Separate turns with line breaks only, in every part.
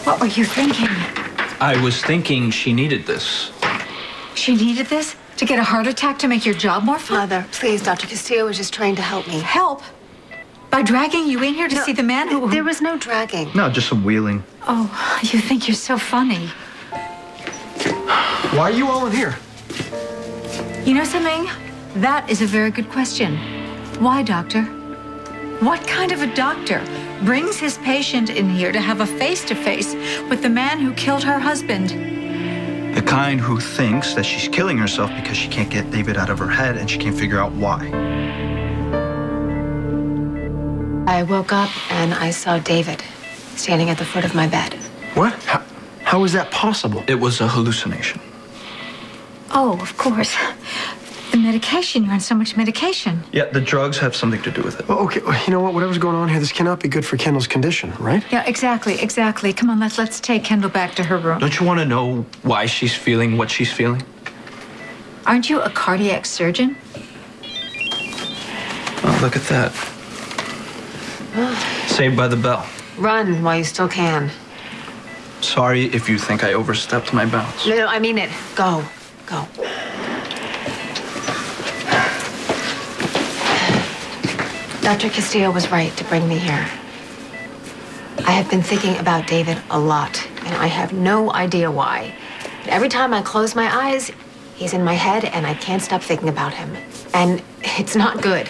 What were you thinking?
I was thinking she needed this.
She needed this? To get a heart attack to make your job more fun?
Mother, please, Dr. Castillo was just trying to help me.
Help? By dragging you in here to see the man who...
There was no dragging.
No, just some wheeling.
Oh, you think you're so funny.
Why are you all in here?
You know something? That is a very good question. Why, doctor? What kind of a doctor brings his patient in here to have a face-to-face with the man who killed her husband?
The kind who thinks that she's killing herself because she can't get David out of her head and she can't figure out why.
I woke up and I saw David standing at the foot of my bed.
What? How is that possible?
It was a hallucination.
Oh, of course. The medication. You're on so much medication.
Yeah, the drugs have something to do with it.
Well, okay, you know what? Whatever's going on here, this cannot be good for Kendall's condition, right?
Yeah, exactly. Come on, let's take Kendall back to her room.
Don't you want to know why she's feeling what she's feeling?
Aren't you a cardiac surgeon?
Oh, look at that. Saved by the bell.
Run while you still can.
Sorry if you think I overstepped my bounds.
No, I mean it. Go. Dr. Castillo was right to bring me here. I have been thinking about David a lot, and I have no idea why. But every time I close my eyes, he's in my head, and I can't stop thinking about him. And it's not good.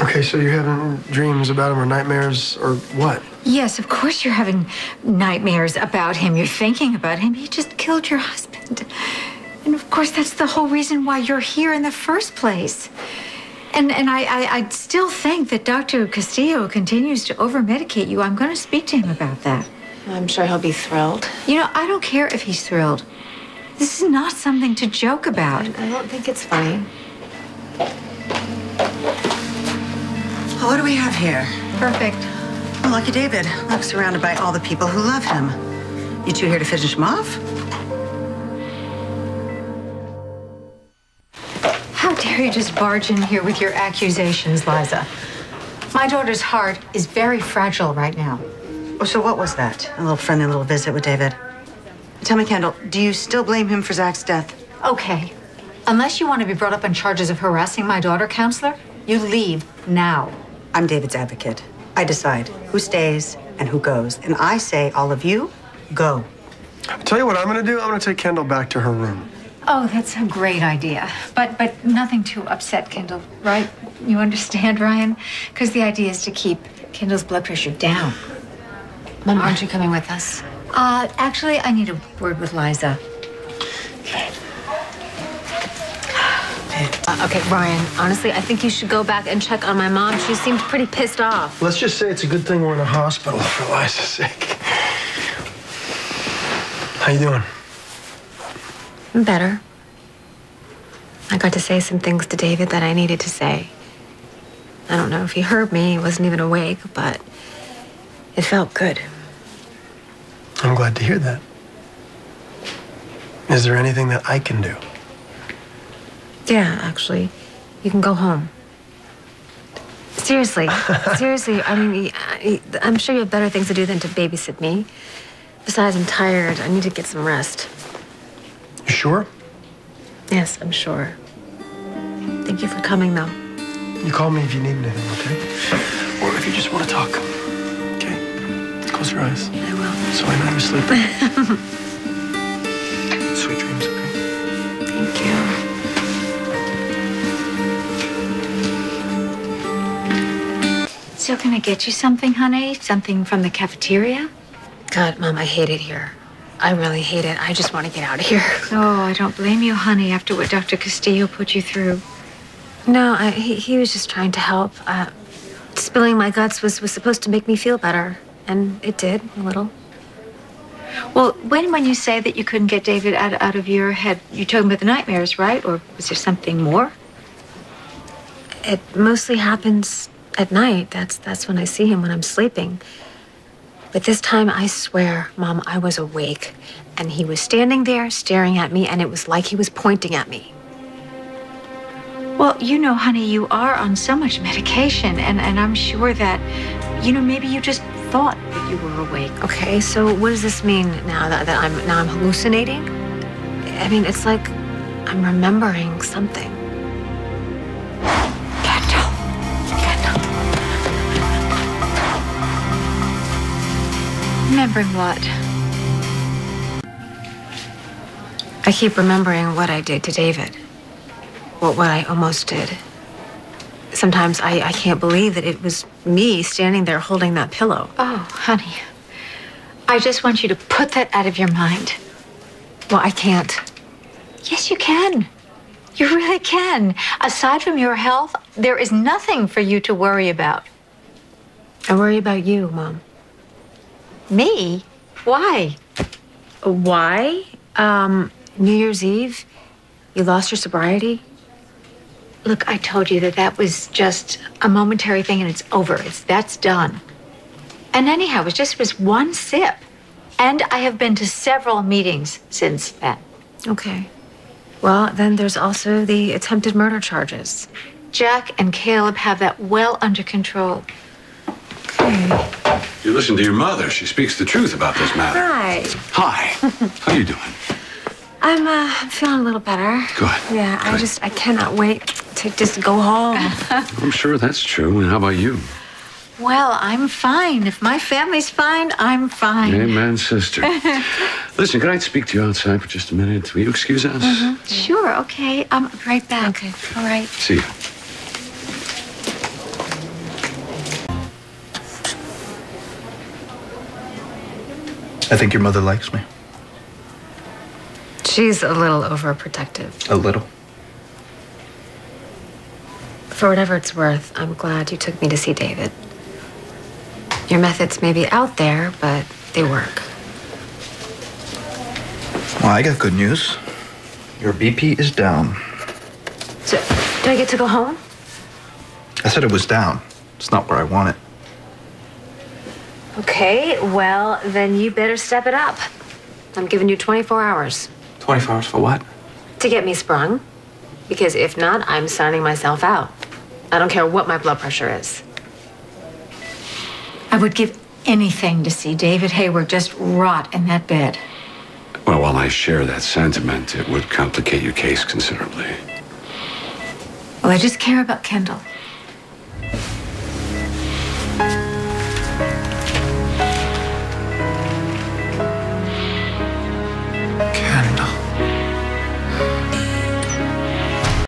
Okay, so you're having dreams about him or nightmares or what?
Yes, of course you're having nightmares about him. You're thinking about him. He just killed your husband. And of course, that's the whole reason why you're here in the first place. And I still think that Dr. Castillo continues to over-medicate you. I'm going to speak to him about that.
I'm sure he'll be thrilled.
You know, I don't care if he's thrilled. This is not something to joke about.
I don't think it's funny.
Well, what do we have here?
Perfect.
Well, lucky David. Look, surrounded by all the people who love him. You two here to finish him off?
How dare you just barge in here with your accusations, Liza? My daughter's heart is very fragile right now.
Oh, so what was that? A little friendly little visit with David? Tell me, Kendall, do you still blame him for Zach's death?
Okay. Unless you want to be brought up on charges of harassing my daughter, counselor, you leave now.
I'm David's advocate. I decide who stays and who goes. And I say, all of you, go.
I'll tell you what I'm going to do. I'm going to take Kendall back to her room.
Oh, that's a great idea. But nothing to upset Kendall, right? You understand, Ryan? Because the idea is to keep Kendall's blood pressure down.
Mom, aren't you coming with us?
Actually, I need a word with Liza.
Okay, Ryan, honestly, I think you should go back and check on my mom. She seemed pretty pissed off.
Let's just say it's a good thing we're in a hospital for Liza's sake. How you doing?
I'm better. I got to say some things to David that I needed to say. I don't know if he heard me. He wasn't even awake, but it felt good.
I'm glad to hear that. Is there anything that I can do?
Yeah, actually, you can go home. Seriously, I mean, I'm sure you have better things to do than to babysit me. Besides, I'm tired. I need to get some rest.
You sure?
Yes, I'm sure. Thank you for coming, though.
You call me if you need anything, okay? Or if you just want to talk. Okay? Close your eyes.
I will.
So I know you're sleeping. Sweet dreams, okay?
Thank you.
So can I get you something, honey? Something from the cafeteria?
God, Mom, I hate it here. I really hate it. I just want to get out of here.
Oh, I don't blame you, honey, after what Dr. Castillo put you through.
No, he was just trying to help. Spilling my guts was supposed to make me feel better, and it did, a little.
Well, when you say that you couldn't get David out of your head, you're talking about the nightmares, right? Or was there something more?
It mostly happens at night. That's when I see him, when I'm sleeping. But this time, I swear, Mom, I was awake. And he was standing there staring at me, and it was like he was pointing at me.
Well, you know, honey, you are on so much medication, and I'm sure that, you know, maybe you just thought that you were awake.
Okay, so what does this mean now that I'm hallucinating? I mean, it's like I'm remembering something.
Kendall. Remembering what?
I keep remembering what I did to David. What I almost did. Sometimes I can't believe that it was me standing there holding that pillow.
Oh, honey. I just want you to put that out of your mind.
Well, I can't.
Yes, you can. You really can. Aside from your health, there is nothing for you to worry about.
I worry about you, Mom.
Me? Why?
Why? New Year's Eve, you lost your sobriety?
Look, I told you that was just a momentary thing and it's over. That's done. And anyhow, it was one sip. And I have been to several meetings since then.
Okay. Well, then there's also the attempted murder charges.
Jack and Caleb have that well under control.
Okay.
You listen to your mother. She speaks the truth about this matter.
Hi.
Hi. How you doing?
I'm feeling a little better.
Good.
Yeah,
Good.
I cannot wait to just go home.
I'm sure that's true. And how about you?
Well, I'm fine. If my family's fine, I'm fine.
Amen, sister. Listen, can I speak to you outside for just a minute? Will you excuse us?
Mm-hmm.
Sure, okay. I'm right back.
Okay.
All right.
See you.
I think your mother likes me.
She's a little overprotective.
A little.
For whatever it's worth, I'm glad you took me to see David. Your methods may be out there, but they work.
Well, I got good news. Your BP is down.
So, do I get to go home?
I said it was down. It's not where I want it.
Okay, well, then you better step it up. I'm giving you 24 hours
24 hours for what?
to get me sprung. Because if not, I'm signing myself out. I don't care what my blood pressure is.
I would give anything to see David Hayward just rot in that bed.
Well, while I share that sentiment, it would complicate your case considerably.
Well, I just care about Kendall.